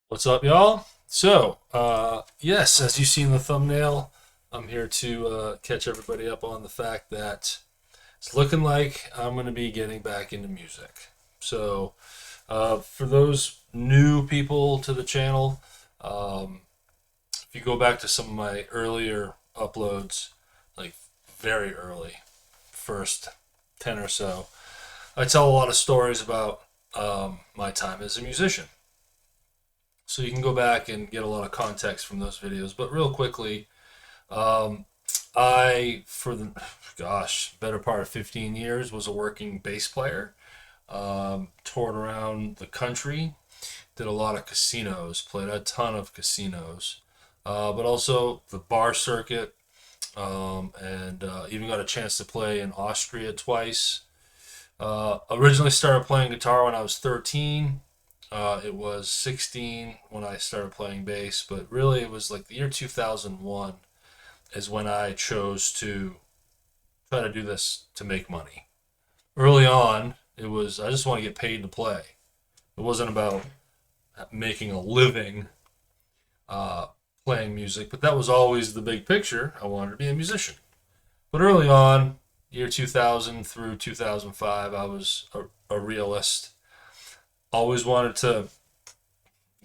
What's up, y'all? Yes, as you see in the thumbnail, I'm here to catch everybody up on the fact that it's looking like I'm going to be getting back into music. For those new people to the channel, um, if you go back to some of my earlier uploads, like very early, first 10 or so, I tell a lot of stories about my time as a musician. So you can go back and get a lot of context from those videos. But real quickly, um, for the better part of 15 years, was a working bass player. Toured around the country, did a lot of casinos, played a ton of casinos, but also the bar circuit, and even got a chance to play in Austria twice. Originally started playing guitar when I was 13. It was 16 when I started playing bass, but really it was like the year 2001 is when I chose to try to do this to make money. Early on, it was I just want to get paid to play. It wasn't about making a living uh, playing music, but that was always the big picture. I wanted to be a musician. But early on, year 2000 through 2005, I was a realist. Always wanted to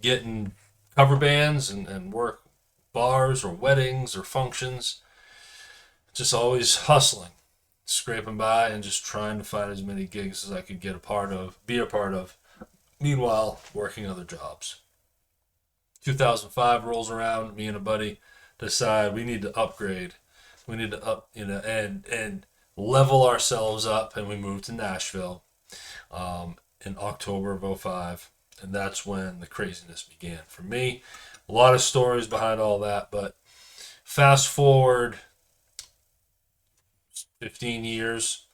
get in cover bands and work bars or weddings or functions. Just always hustling, scraping by, and just trying to find as many gigs as I could be a part of. Meanwhile, working other jobs. 2005 rolls around. Me and a buddy decide we need to upgrade. We need to and level ourselves up, and we moved to Nashville in October of '05. And that's when the craziness began for me. A lot of stories behind all that, but fast forward 15 years,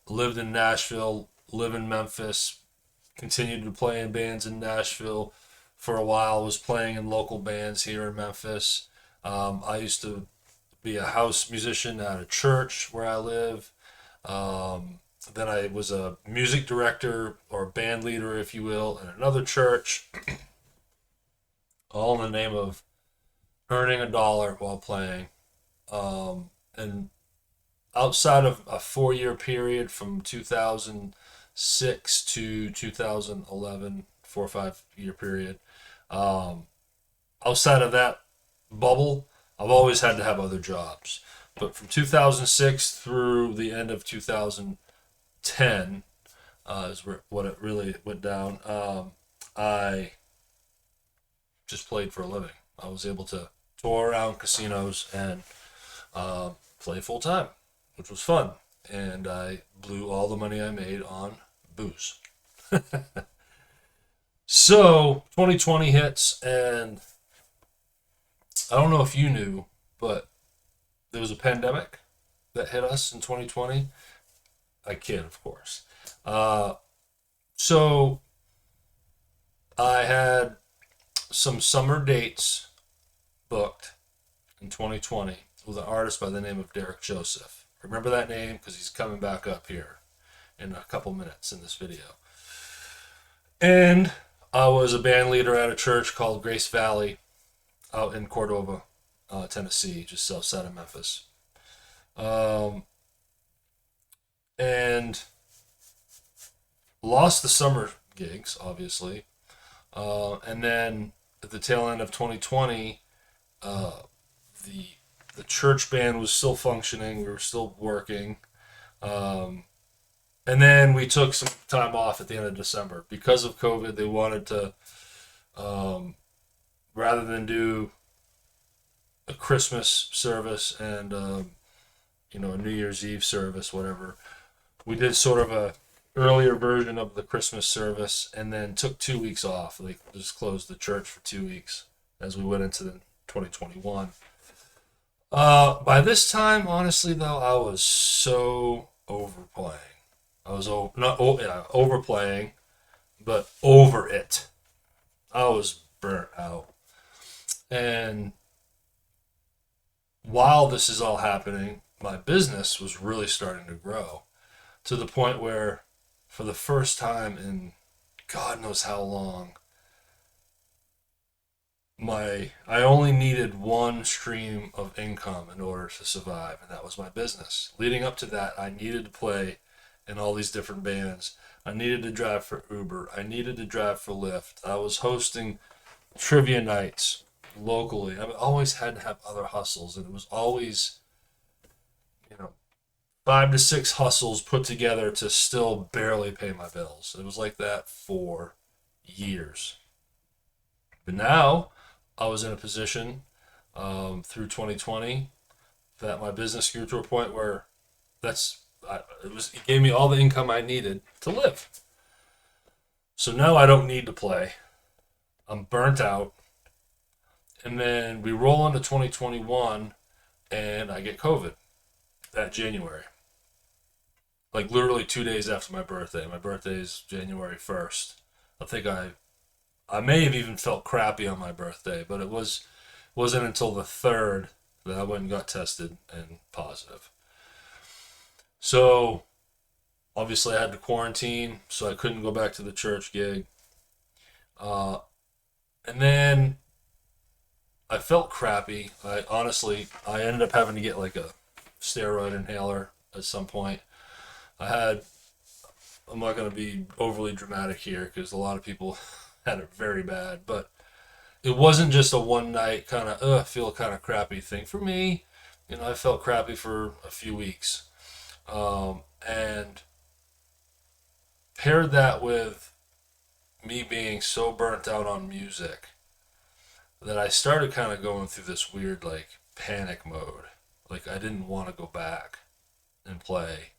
lived in Nashville, live in Memphis, continued to play in bands in Nashville for a while, was playing in local bands here in Memphis. I used to be a house musician at a church where I live. Then I was a music director or band leader, if you will, in another church, all in the name of earning a dollar while playing. And outside of a 4 year period from 2006 to 2011, 4 or 5 year period, um, outside of that bubble, I've always had to have other jobs. But from 2006 through the end of 2010 is what it really went down. I just played for a living. I was able to tour around casinos and play full time, which was fun. And I blew all the money I made on booze. So 2020 hits, and I don't know if you knew, but there was a pandemic that hit us in 2020. I kid, of course. Uh, so I had some summer dates booked in 2020 with an artist by the name of Derek Joseph. Remember that name because he's coming back up here in a couple minutes in this video. And I was a band leader at a church called Grace Valley out in Cordova, Tennessee, just south side of Memphis. Um, and lost the summer gigs, obviously. And then at the tail end of 2020, uh, the the church band was still functioning. We were still working. Um, and then we took some time off at the end of December because of COVID. They wanted to, um, rather than do a Christmas service and a New Year's Eve service, whatever. We did sort of a earlier version of the Christmas service, and then took 2 weeks off. They just closed the church for 2 weeks as we went into the 2021. By this time, honestly, though, I was so overplaying. I was overplaying, but over it. I was burnt out. And while this is all happening, my business was really starting to grow to the point where, for the first time in God knows how long, I only needed one stream of income in order to survive, and that was my business. Leading up to that, I needed to play in all these different bands. I needed to drive for Uber. I needed to drive for Lyft. I was hosting trivia nights locally. I always had to have other hustles, and it was always, you know, 5 to 6 hustles put together to still barely pay my bills. It was like that for years. But now I was in a position through 2020 that my business grew to a point where it gave me all the income I needed to live. So now I don't need to play. I'm burnt out. And then we roll into 2021 and I get COVID that January. Like literally 2 days after my birthday. My birthday is January 1st. I may have even felt crappy on my birthday, but wasn't until the 3rd that I went and got tested and positive. So obviously I had to quarantine, so I couldn't go back to the church gig. And then I felt crappy. I ended up having to get like a steroid inhaler at some point. I'm not going to be overly dramatic here because a lot of people had it very bad, but it wasn't just a one night kind of feel kind of crappy thing for me. I felt crappy for a few weeks, and paired that with me being so burnt out on music that I started kind of going through this weird like panic mode. Like I didn't want to go back and play.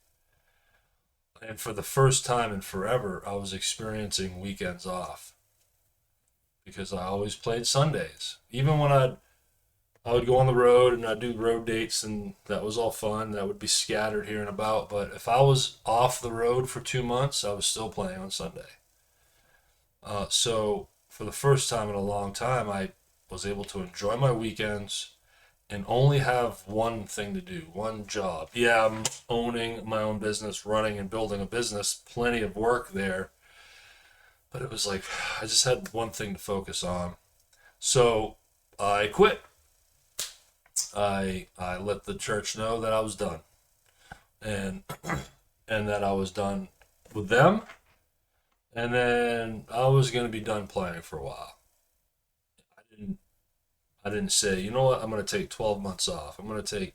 And for the first time in forever, I was experiencing weekends off because I always played Sundays. Even when I would go on the road and I'd do road dates, and that was all fun. That would be scattered here and about. But if I was off the road for 2 months, I was still playing on Sunday. So for the first time in a long time, I was able to enjoy my weekends and only have one thing to do, one job. Yeah, I'm owning my own business, running and building a business, plenty of work there. But it was like, I just had one thing to focus on. So I quit. I let the church know that I was done. And and that I was done with them. And then I was going to be done playing for a while. I didn't say, you know what, I'm going to take 12 months off. I'm going to take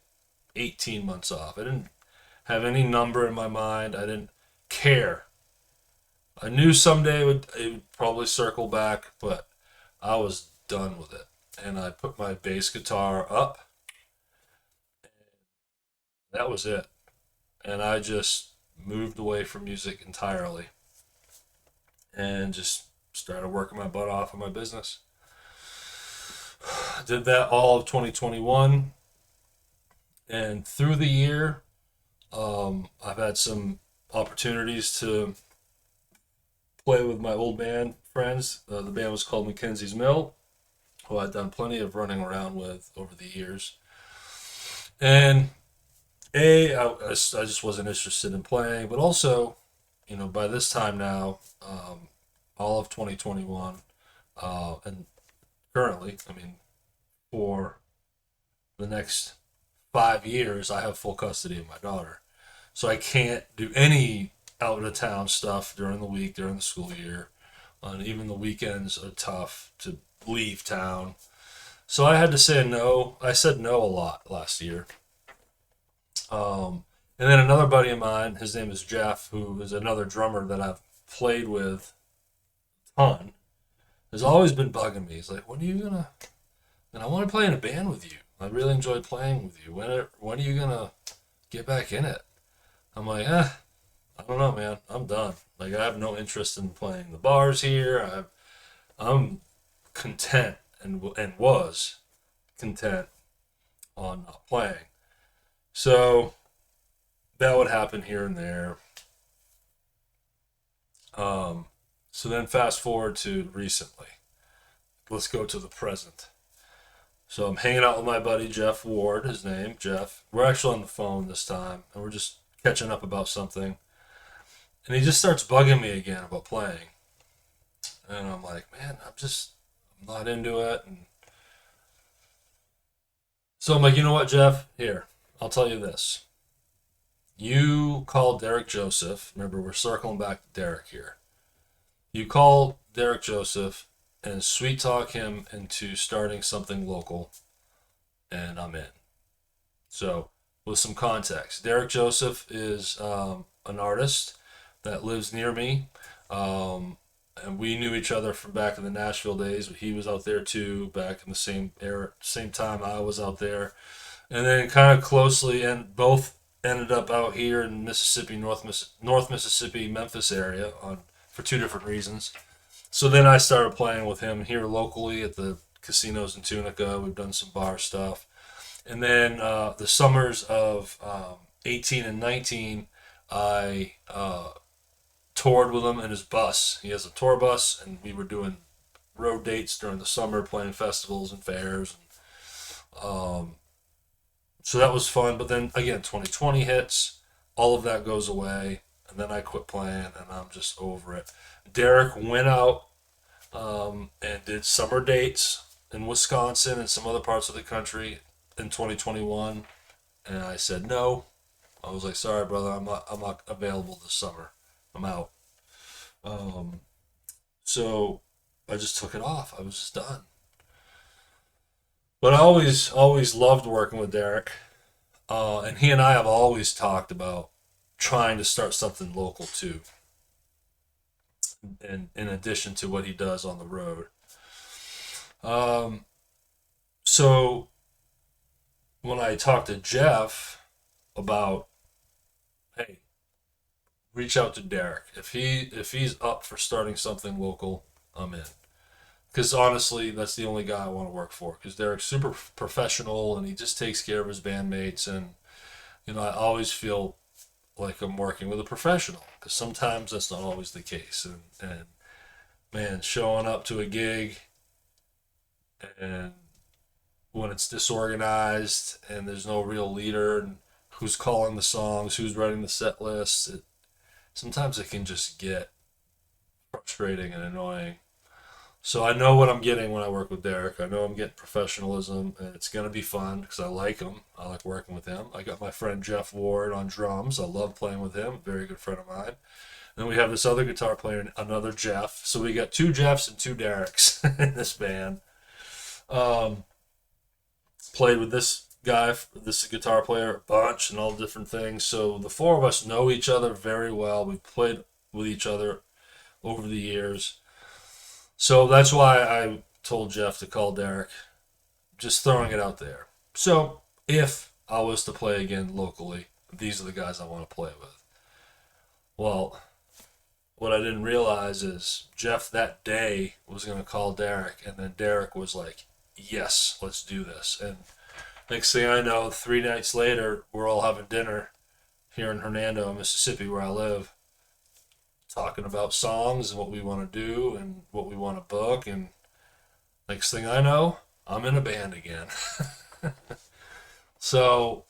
18 months off. I didn't have any number in my mind. I didn't care. I knew someday it would probably circle back, but I was done with it. And I put my bass guitar up. That was it. And I just moved away from music entirely and just started working my butt off on my business. Did that all of 2021, and through the year, I've had some opportunities to play with my old band friends. The band was called Mackenzies Mill, who I'd done plenty of running around with over the years. And I just wasn't interested in playing, but also, by this time now, all of 2021, and currently, for the next 5 years, I have full custody of my daughter. So I can't do any out of town stuff during the week, during the school year. And even the weekends are tough to leave town. So I had to say no. I said no a lot last year. And then another buddy of mine, his name is Jeff, who is another drummer that I've played with a ton, has always been bugging me. He's like, when are you gonna? And I want to play in a band with you. I really enjoyed playing with you. When are you gonna get back in it? I'm like, I don't know, man. I'm done. Like, I have no interest in playing the bars here. I'm content and was content on not playing. So that would happen here and there. So then fast forward to recently. Let's go to the present. So I'm hanging out with my buddy Jeff Ward, his name, Jeff. We're actually on the phone this time, and we're just catching up about something. And he just starts bugging me again about playing. And I'm like, man, I'm not into it. And So I'm like, you know what, Jeff? Here, I'll tell you this. You call Derek Joseph. Remember, we're circling back to Derek here. You call Derek Joseph and sweet talk him into starting something local, and I'm in. So, with some context, Derek Joseph is an artist that lives near me. And we knew each other from back in the Nashville days. He was out there too, back in the same era, same time I was out there, and then kind of closely, and both ended up out here in Mississippi, North Mississippi, Memphis area on for two different reasons. So then I started playing with him here locally at the casinos in Tunica. We've done some bar stuff, and then the summers of 18 and 19, I toured with him in his bus. He has a tour bus, and we were doing road dates during the summer, playing festivals and fairs. So that was fun. But then again, 2020 hits, all of that goes away, and then I quit playing, and I'm just over it. Derek went out and did summer dates in Wisconsin and some other parts of the country in 2021, and I said no. I was like, sorry, brother, I'm not available this summer. I'm out. Um, so I just took it off. I was just done. But I always loved working with Derek, and he and I have always talked about trying to start something local too, and in addition to what he does on the road. Um, so when I talked to Jeff about, hey, reach out to Derek if he's up for starting something local, I'm in. Because honestly, that's the only guy I want to work for. Because Derek's super professional and he just takes care of his bandmates, and I always feel like I'm working with a professional. Because sometimes that's not always the case, and man, showing up to a gig and when it's disorganized and there's no real leader and who's calling the songs, who's writing the set lists, sometimes it can just get frustrating and annoying. So I know what I'm getting when I work with Derek. I know I'm getting professionalism, and it's gonna be fun because I like him. I like working with him. I got my friend Jeff Ward on drums. I love playing with him. Very good friend of mine. Then we have this other guitar player, another Jeff. So we got two Jeffs and two Dereks in this band. Um, Played with this guy, this guitar player, a bunch and all different things. So the four of us know each other very well. We've played with each other over the years. So that's why I told Jeff to call Derek, just throwing it out there. So if I was to play again locally, these are the guys I want to play with. Well, what I didn't realize is Jeff that day was going to call Derek, and then Derek was like, yes, let's do this. And next thing I know, 3 nights later, we're all having dinner here in Hernando, Mississippi, where I live, talking about songs and what we want to do and what we want to book. And next thing I know, I'm in a band again. So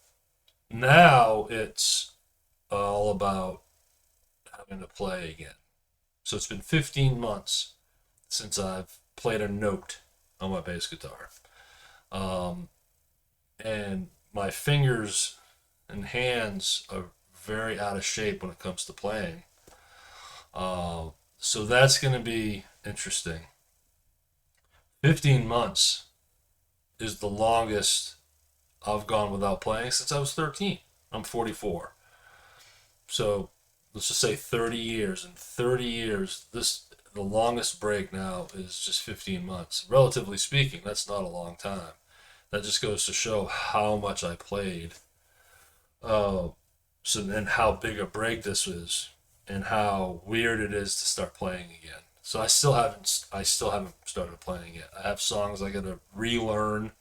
now it's all about having to play again. So it's been 15 months since I've played a note on my bass guitar. Um, and my fingers and hands are very out of shape when it comes to playing. So that's going to be interesting. 15 months is the longest I've gone without playing since I was 13. I'm 44. So let's just say 30 years. In 30 years, the longest break now is just 15 months. Relatively speaking, that's not a long time. That just goes to show how much I played. Uh, so then how big a break this is and how weird it is to start playing again. So I still haven't started playing yet. I have songs I gotta relearn.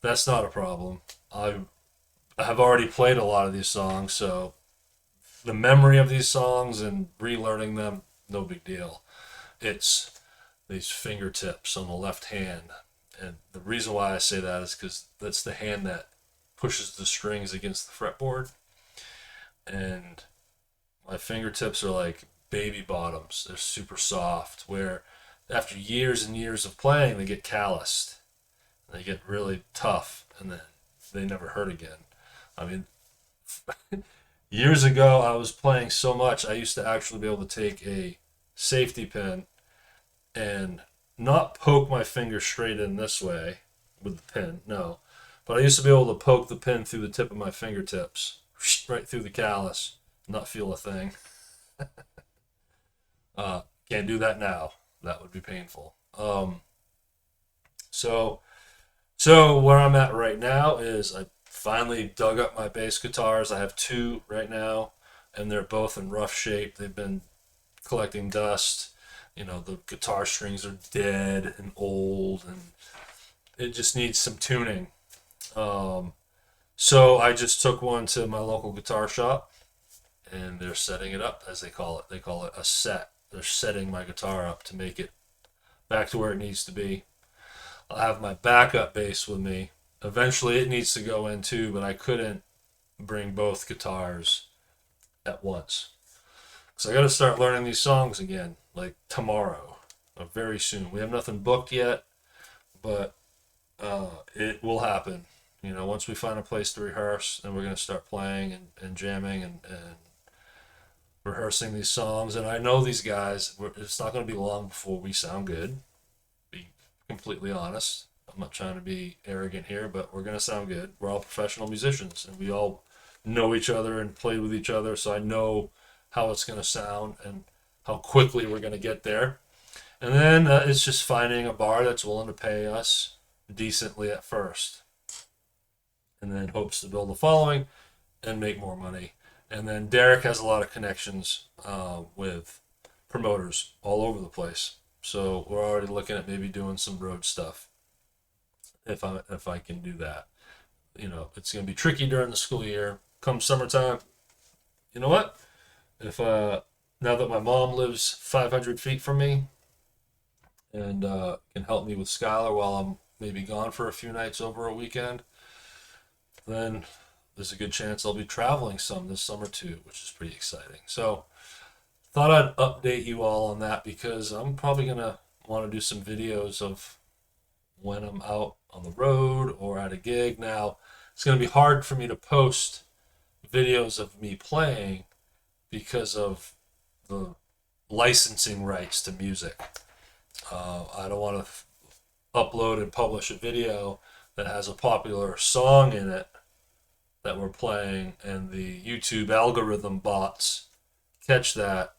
That's not a problem. I have already played a lot of these songs, so the memory of these songs and relearning them, no big deal. It's these fingertips on the left hand. And the reason why I say that is because that's the hand that pushes the strings against the fretboard. And my fingertips are like baby bottoms. They're super soft, where after years and years of playing, they get calloused. They get really tough. And then they never hurt again. I mean, years ago, I was playing so much, I used to actually be able to take a safety pin and not poke my finger straight in this way with the pin, no. But I used to be able to poke the pin through the tip of my fingertips, right through the callus, not feel a thing. Can't do that now. That would be painful. So, so where I'm at right now is I finally dug up my bass guitars. I have two right now, and they're both in rough shape. They've been collecting dust. You know, the guitar strings are dead and old, and it just needs some tuning. Um, so I just took one to my local guitar shop, and they're setting it up, as they call it. They call it a set. They're setting my guitar up to make it back to where it needs to be. I'll have my backup bass with me. Eventually, it needs to go in too, but I couldn't bring both guitars at once. So I got to start learning these songs again, like tomorrow, or very soon. We have nothing booked yet, but it will happen. You know, once we find a place to rehearse, then we're going to start playing and jamming and rehearsing these songs. And I know these guys, it's not going to be long before we sound good, be completely honest. I'm not trying to be arrogant here, but we're going to sound good. We're all professional musicians, and we all know each other and played with each other, so I know how it's going to sound and how quickly we're going to get there. And then it's just finding a bar that's willing to pay us decently at first, and then hopes to build a following and make more money. And then Derek has a lot of connections with promoters all over the place. So we're already looking at maybe doing some road stuff if I can do that. You know, it's going to be tricky during the school year. Come summertime, you know what? If now that my mom lives 500 feet from me and can help me with Skylar while I'm maybe gone for a few nights over a weekend, then there's a good chance I'll be traveling some this summer too, which is pretty exciting. So thought I'd update you all on that because I'm probably going to want to do some videos of when I'm out on the road or at a gig. Now, it's going to be hard for me to post videos of me playing because of the licensing rights to music. I don't want to upload and publish a video that has a popular song in it that we're playing, and the YouTube algorithm bots catch that,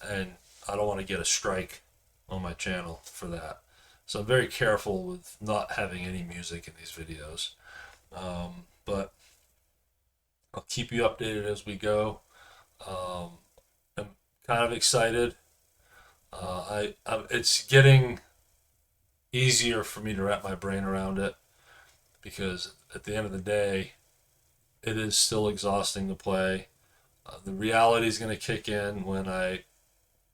and I don't want to get a strike on my channel for that. So I'm very careful with not having any music in these videos. But I'll keep you updated as we go. I'm kind of excited. It's getting easier for me to wrap my brain around it because at the end of the day, it is still exhausting to play. The reality is going to kick in when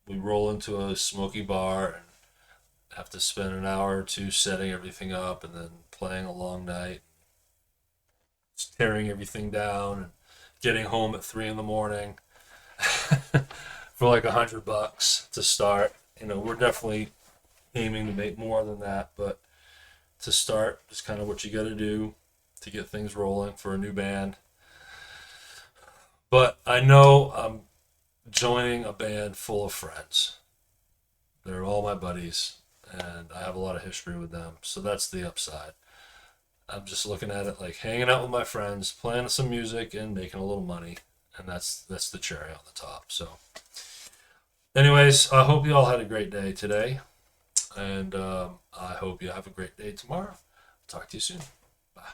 we roll into a smoky bar and have to spend an hour or two setting everything up and then playing a long night, tearing everything down, and getting home at 3 in the morning for like $100 to start. You know, we're definitely aiming to make more than that, but to start is kind of what you got to do to get things rolling for a new band. But I know I'm joining a band full of friends. They're all my buddies, and I have a lot of history with them, so that's the upside. I'm just looking at it like hanging out with my friends, playing some music, and making a little money, and that's the cherry on the top. So, anyways, I hope you all had a great day today, and I hope you have a great day tomorrow. Talk to you soon. Bye.